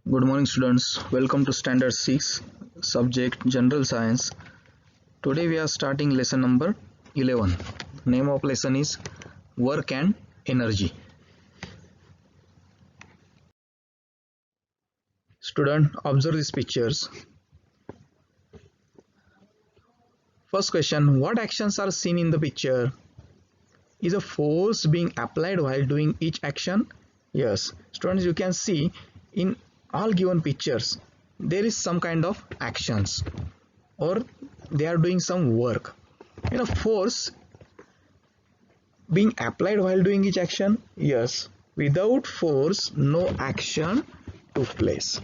Good morning students, welcome to Standard 6, subject General Science. Today we are starting lesson number 11. Name of lesson is Work and Energy. Student, observe these pictures. First question, what actions are seen in the picture? Is a force being applied while doing each action? Yes. Students, you can see in all given pictures, there is some kind of actions or they are doing some work. Force being applied while doing each action? Yes. Without force, no action took place.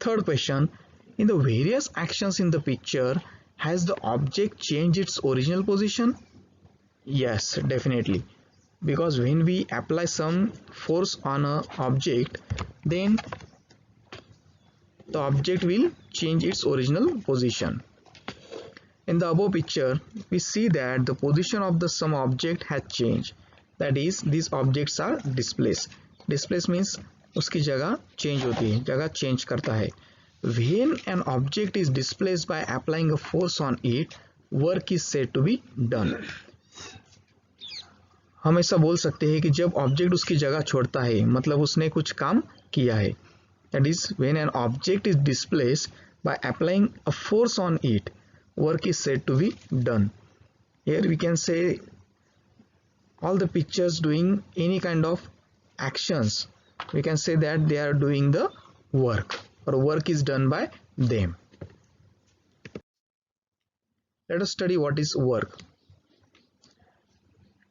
Third question, in the various actions in the picture, has the object changed its original position? Yes, definitely. Because when we apply some force on an object, then the object will change its original position. In the above picture, we see that the position of the some object has changed. That is, these objects are displaced. Displaced means उसकी जगह change होती है, जगह change करता है. When an object is displaced by applying a force on it, work is said to be done. हम ऐसा बोल सकते हैं कि जब ऑब्जेक्ट उसकी जगह छोड़ता है मतलब उसने कुछ काम किया है. That is, when an object is displaced by applying a force on it, work is said to be done. Here we can say all the pictures doing any kind of actions, we can say that they are doing the work or work is done by them. Let us study what is work.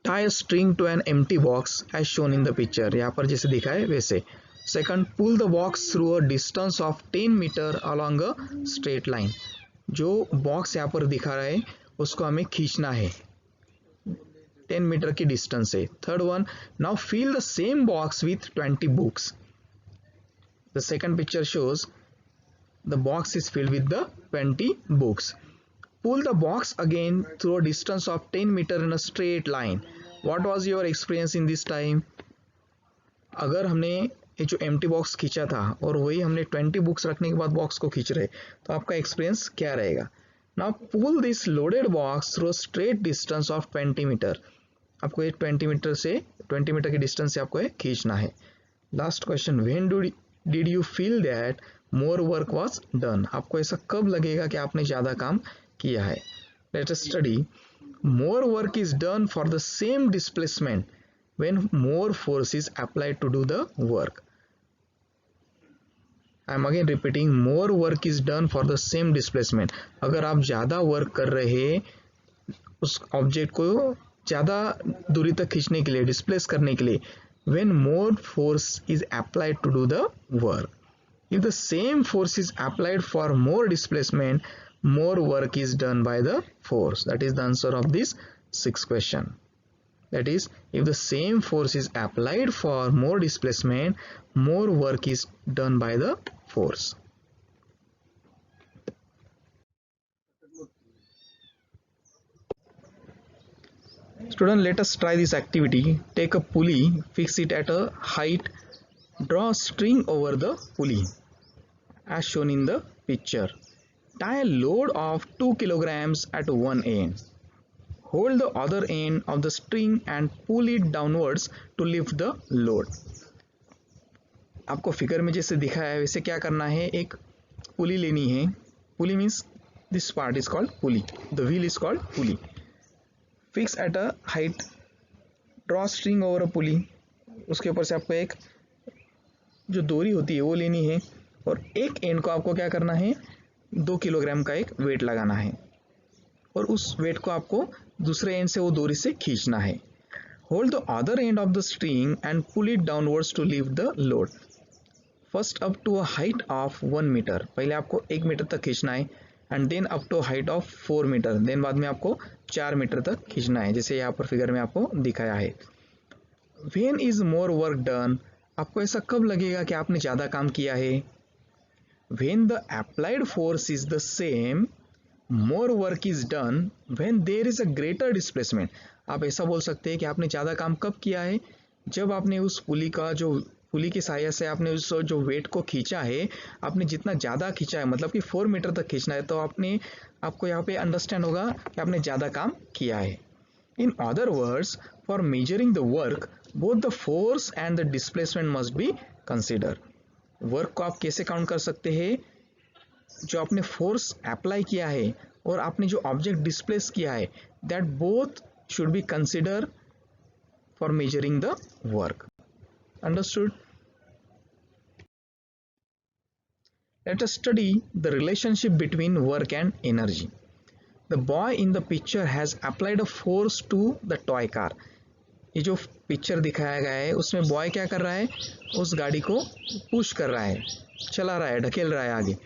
Tie a string to an empty box as shown in the picture. यहाँ पर जैसे दिखा है वैसे. Second, pull the box through a distance of 10 meter along a straight line. जो box यहाँ पर दिखा रहा है उसको हमें खींचना है 10 मीटर की डिस्टेंस से. Third one, now fill the same box with 20 books. The second picture shows the box is filled with the 20 books. Pull the box again through a distance of 10 meter in a straight line. What was your experience in this time? अगर हमने ये जो empty box खींचा था और वही हमने 20 books रखने के बाद बॉक्स को खींच रहे तो आपका एक्सपीरियंस क्या रहेगा? Now pull this loaded box through straight distance of 20 metre. आपको ये 20 मीटर की डिस्टेंस से आपको ये खींचना है. Last question, when did you feel that more work was done? आपको ऐसा कब लगेगा कि आपने ज़्यादा काम किया है? Let us study. More work is done for the same displacement when more force is applied to do the work. I am again repeating, more work is done for the same displacement. अगर आप ज़्यादा work कर रहे उस object को ज़्यादा दूरी तक खींचने के लिए, डिस्प्लेस करने के लिए, when more force is applied to do the work. If the same force is applied for more displacement, more work is done by the force. That is the answer of this sixth question. That is, if the same force is applied for more displacement, more work is done by the force. Student, let us try this activity. Take a pulley, fix it at a height, draw a string over the pulley as shown in the picture. Tie a load of 2 kilograms at one end. Hold the other end of the string and pull it downwards to lift the load. आपको figure में जैसे दिखाया है वैसे क्या करना है, एक पुली लेनी है. Pulley means this part is called pulley, the wheel is called pulley. Fix at a height, draw string over a pulley. उसके ऊपर से आपको एक जो डोरी होती है वो लेनी है और एक एंड को आपको क्या करना है, 2 किलोग्राम का एक वेट लगाना है और उस वेट को आपको दूसरे एंड से वो डोरी से खींचना है. Hold the other end of the string and pull it downwards to lift the load. First up to a height of 1 metre, पहले आपको 1 मीटर तक खींचना है and then up to height of 4 metre, then बाद में आपको 4 metre तक खींचना है जैसे यहाँ पर फिगर में आपको दिखाया है. When is more work done? आपको ऐसा कब लगेगा कि आपने ज़्यादा काम किया है? When the applied force is the same, more work is done when there is a greater displacement. आप ऐसा बोल सकते हैं कि आपने ज़्यादा काम कब किया है, जब आपने उस पुली का जो पुली की सहायता से आपने उस जो वेट को खींचा है, आपने जितना ज़्यादा खींचा है, मतलब कि 4 मीटर तक खींचना है, तो आपको यहाँ पे अंडरस्टैंड होगा कि आपने ज़्यादा काम किया है। In other words, for measuring the work both the force and the displacement must be consider. Work को आप कैसे काउंट कर सकते हैं? जो आपने फोर्स अप्लाई किया है और आपने जो ऑब्जेक्ट डिस्प्लेस किया है, that both should be consider for measuring the work. Understood? Let us study the relationship between work and energy. The boy in the picture has applied a force to the toy car. ये जो picture दिखाया गया है उसमें boy क्या कर रहा है? उस गाड़ी को पुश कर रहा है, चला रहा है, ढकेल रहा है आगे।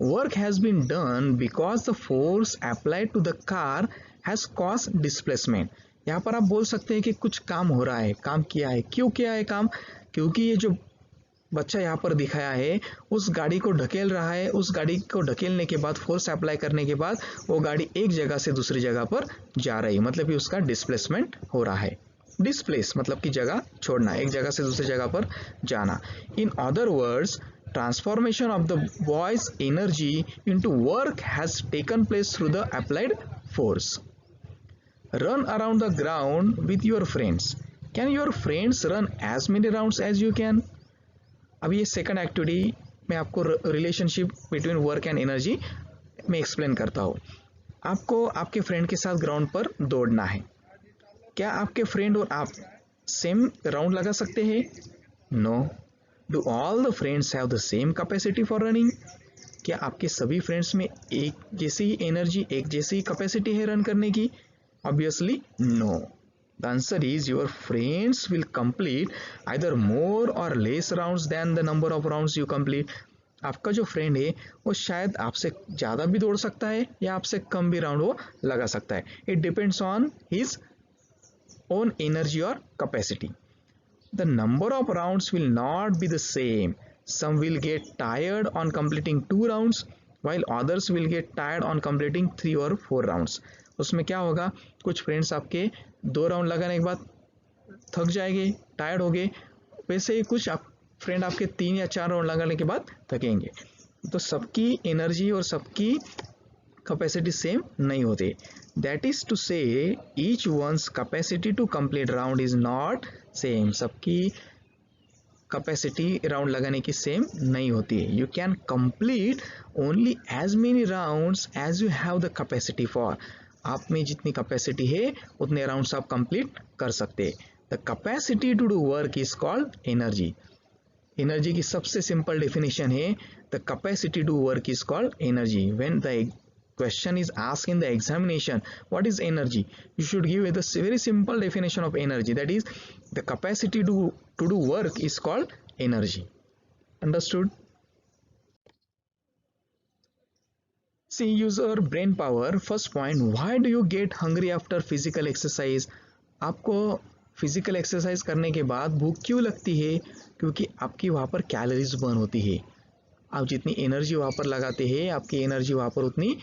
Work has been done because the force applied to the car has caused displacement. यहाँ पर आप बोल सकते हैं कि कुछ काम हो रहा है, काम किया है। क्यों किया है काम? क्योंकि ये जो बच्चा यहाँ पर दिखाया है उस गाड़ी को ढकेल रहा है, उस गाड़ी को ढकेलने के बाद, फोर्स अप्लाई करने के बाद वो गाड़ी एक जगह से दूसरी जगह पर जा रही है, मतलब कि उसका डिस्प्लेसमेंट हो रहा है। डिस्प्लेस मतलब कि जगह छोड़ना, एक जगह से दूसरी जगह पर जाना। In other words, transformation of the boys energy into work has taken place through the applied force. Run around the ground with your friends. Can your friends run as many rounds as you can? अब ये second activity मैं आपको relationship between work and energy में explain करता हूँ। आपको आपके friend के साथ ग्राउंड पर दौड़ना है। क्या आपके फ्रेंड और आप सेम राउंड लगा सकते हैं? No. Do all the friends have the same capacity for running? क्या आपके सभी फ्रेंड्स में एक जैसी एनर्जी, एक जैसी कैपेसिटी है रन करने की? Obviously, no. The answer is your friends will complete either more or less rounds than the number of rounds you complete. आपका जो फ्रेंड है वो शायद आपसे ज़्यादा भी दौड़ सकता है या आपसे कम भी राउंड वो लगा सकता है। It depends on his own energy or capacity. The number of rounds will not be the same. Some will get tired on completing 2 rounds, while others will get tired on completing 3 or 4 rounds. उसमें क्या होगा? कुछ friends आपके 2 round लगाने के बाद थक जाएंगे, टायर्ड हो गए, वैसे ही कुछ फ्रेंड आपके 3 या 4 राउंड लगाने के बाद थकेंगे। तो सबकी एनर्जी और सबकी कैपेसिटी सेम नहीं होती। That is to say each one's capacity to complete round is not same. सबकी कैपेसिटी राउंड लगाने की सेम नहीं होती है। You can complete only as many rounds as you have the capacity for. आप में जितनी कैपेसिटी है उतने राउंड्स आप कंप्लीट कर सकते हैं। The capacity to do work is called energy. Energy की सबसे सिंपल डेफिनेशन है the capacity to work is called energy. When the question is asked in the examination, what is energy? You should give a very simple definition of energy, that is the capacity to do work is called energy. Understood? See, use your brain power. First point, why do you get hungry after physical exercise? आपको physical exercise करने के बाद भूख क्यों लगती है? क्योंकि आपकी वहाँ पर कैलोरीज बर्न होती है। आप जितनी एनर्जी वहाँ पर लगाते हैं, आपकी एनर्जी वहाँ पर उतनी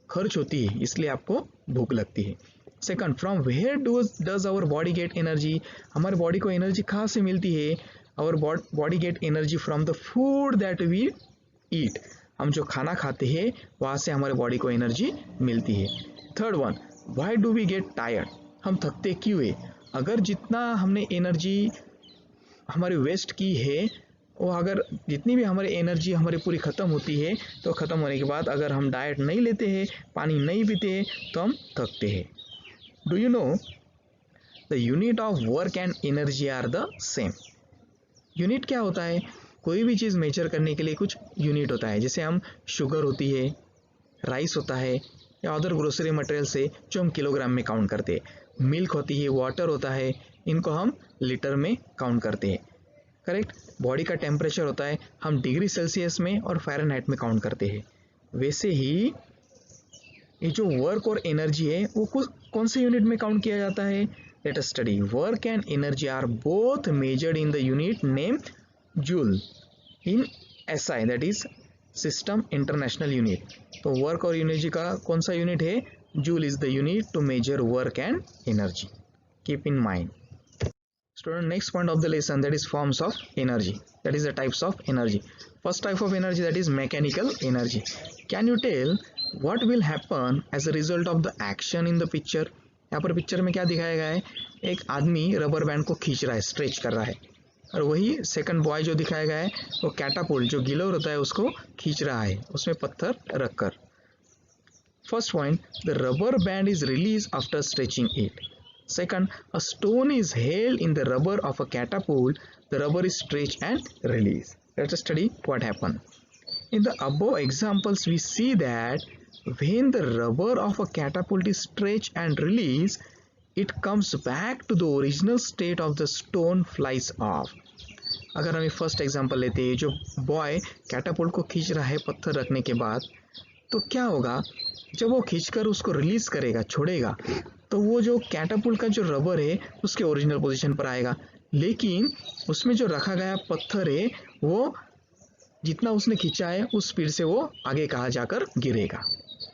खर्च होती है, इसलिए आपको भूख लगती है। Second, from where does our body get energy? हमारे बॉडी को एनर्जी कहाँ से मिलती है? Our body get energy from the food that we eat. हम जो खाना खाते हैं वहाँ से हमारे बॉडी को एनर्जी मिलती है। Third one, why do we get tired? हम थकते क्यों है? अगर जितना हमने एनर्जी हमारी वेस्ट की है, वो अगर जितनी भी हमारी एनर्जी हमारी पूरी ख़त्म होती है, तो ख़त्म होने के बाद अगर हम डाइट नहीं लेते हैं, पानी नहीं पीते हैं, तो हम थकते हैं। Do you know the unit of work and energy are the same? Unit क्या होता है? कोई भी चीज़ मेजर करने के लिए कुछ यूनिट होता है। जैसे हम शुगर होती है, राइस होता है, या अदर ग्रोसरी मटेरियल से जो हम किलोग्राम में काउंट करते हैं। मिल्क होती है, वाटर होता है, इनको हम लीटर में काउंट करते हैं। करेक्ट? बॉडी का टेम्परेचर होता है, हम डिग्री सेल्सियस में और फ़ारेनहाइट में काउंट करते हैं। वैसे ही ये जो वर्क और एनर्जी है वो कौन से यूनिट में काउंट किया जाता है? Let us study. Work and energy are both measured in the unit name joule in SI, that is system international unit. तो वर्क और एनर्जी का कौन सा यूनिट है? Joule is the unit to measure work and energy. Keep in mind. Student, next point of the lesson, that is forms of energy, that is the types of energy. First type of energy, that is mechanical energy. Can you tell what will happen as a result of the action in the picture? यहाँ पर picture में क्या दिखाया गया है, एक आदमी rubber band को खींच रहा है, स्ट्रेच कर रहा है, और वही सेकंड बॉय जो दिखाया गया है वो कैटापुल्ट जो गिलोर होता है उसको खींच रहा है उसमें पत्थर रखकर. First point, the rubber band is release after stretching it. Second, a stone is held in the rubber of a catapult. The rubber is stretched and released. Let us study what happened. In the above examples, we see that when the rubber of a catapult is stretched and released, it comes back to the original state of the stone flies off. अगर हम first example लेते हैं, जो boy catapult को खींच रहा है पत्थर रखने के बाद, तो क्या होगा, जब वो खींचकर उसको रिलीज करेगा, छोड़ेगा, तो वो जो कैटापुल्ट का जो रबर है उसके ओरिजिनल पोजीशन पर आएगा, लेकिन उसमें जो रखा गया पत्थर है वो जितना उसने खींचा है उस स्पीड से वो आगे कहाँ जाकर गिरेगा.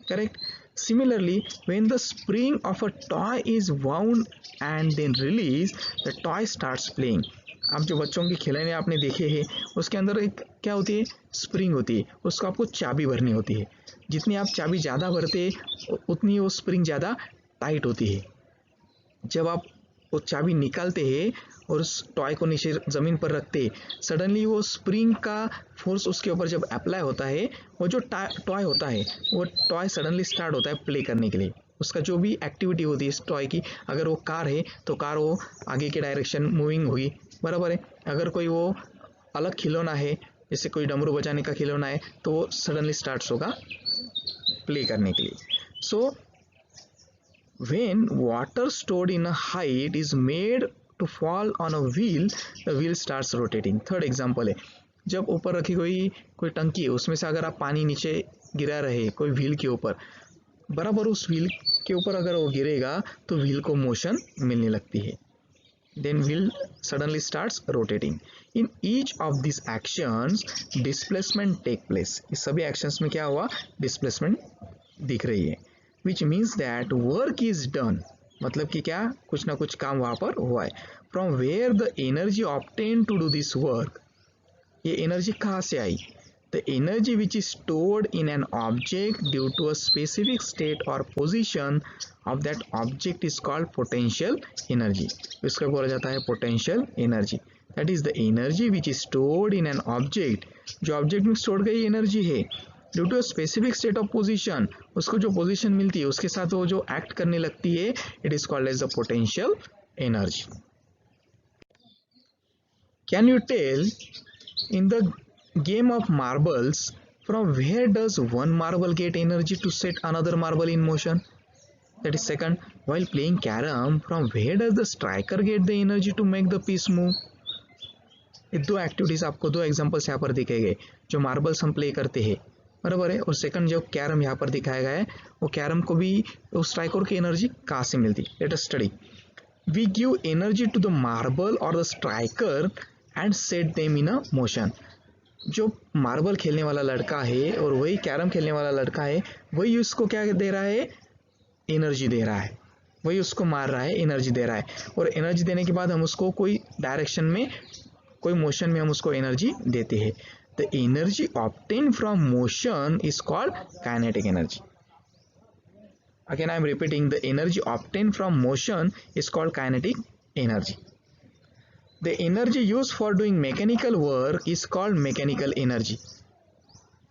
Correct. Similarly, when the spring of a toy is wound and then released, the toy starts playing. आप जो बच्चों के खिलौने आपने देखे हैं उसके अंदर एक क्या होती है, स्प्रिंग होती है, उसको आपको चाबी भरनी होती है. जितनी आप चाबी ज़्यादा भरते हैं उतनी वो स्प्रिंग ज़्यादा टाइट होती है. जब आप वो चाबी निकालते हैं और उस टॉय को नीचे ज़मीन पर रखते, सडनली वो स्प्रिंग का फोर्स उसके ऊपर जब अप्लाई होता है, वो जो टॉय होता है वो टॉय सडनली स्टार्ट होता है प्ले करने के लिए. उसका जो भी एक्टिविटी होती है इस टॉय की, अगर वो कार है तो कार वो आगे के डायरेक्शन मूविंग होगी, बराबर है. अगर कोई वो अलग खिलौना है, जैसे कोई डमरू बजाने का खिलौना है, तो वो सडनली स्टार्ट होगा प्ले करने के लिए. सो when water stored in a height is made to fall on a wheel, the wheel starts rotating. Third example है, जब ऊपर रखी कोई टंकी है, उसमें से अगर आप पानी नीचे गिरा रहे कोई व्हील के ऊपर, बराबर उस व्हील के ऊपर अगर वो गिरेगा तो व्हील को मोशन मिलने लगती है. Then wheel suddenly starts rotating. In each of these actions, displacement take place. इस सभी actions में क्या हुआ, displacement दिख रही है. Which means that work is done. मतलब कि क्या, कुछ ना कुछ काम वहाँ पर हुआ है. From where the energy obtained to do this work. ये एनर्जी कहाँ से आई? The energy which is stored in an object due to a specific state or position of that object is called potential energy. इसको बोला जाता है potential energy. That is the energy which is stored in an object. जो object में store गई energy है, due to a specific state of position, उसको जो पोजीशन मिलती है उसके साथ वो जो एक्ट करने लगती है, it is called as the potential energy. Can you tell in the game of marbles from where does one marble get energy to set another marble in motion? That is second, while playing carrom from where does the striker get the energy to make the piece move? ये दो activities आपको, दो examples यहाँ पर दिखे गए, जो marbles हम प्ले करते हैं, बराबर है. और सेकंड जो कैरम यहाँ पर दिखाया गया है, वो कैरम को भी उस स्ट्राइकर की एनर्जी कहाँ से मिलती है? Let us study. We give energy to the marble और the striker and set them in a motion. जो मार्बल खेलने वाला लड़का है और वही कैरम खेलने वाला लड़का है, वही उसको क्या दे रहा है, एनर्जी दे रहा है, वही उसको मार रहा है, एनर्जी दे रहा है. और एनर्जी देने के बाद हम उसको कोई डायरेक्शन में, कोई मोशन में हम उसको एनर्जी देते हैं. The energy obtained from motion is called kinetic energy. Again, I am repeating, the energy obtained from motion is called kinetic energy. The energy used for doing mechanical work is called mechanical energy.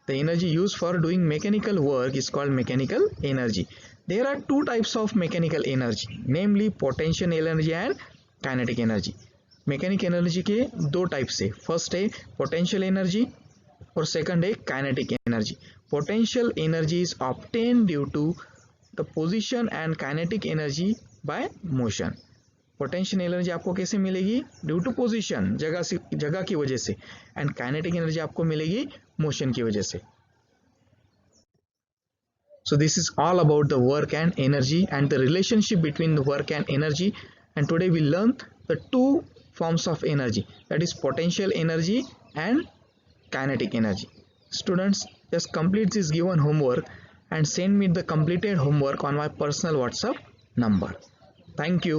The energy used for doing mechanical work is called mechanical energy. There are two types of mechanical energy, namely potential energy and kinetic energy. Mechanic energy के दो types है, first है potential energy और second है kinetic energy. Potential energy is obtain due to the position and kinetic energy by motion. Potential energy आपको कैसे मिलेगी? Due to position, जगह की वजह से, एंड काइनेटिक एनर्जी आपको मिलेगी मोशन की वजह से. So this is all about the work and energy and the relationship between the work and energy, and today we learned the two forms of energy, that is potential energy and kinetic energy. Students, just complete this given homework and send me the completed homework on my personal WhatsApp number. Thank you.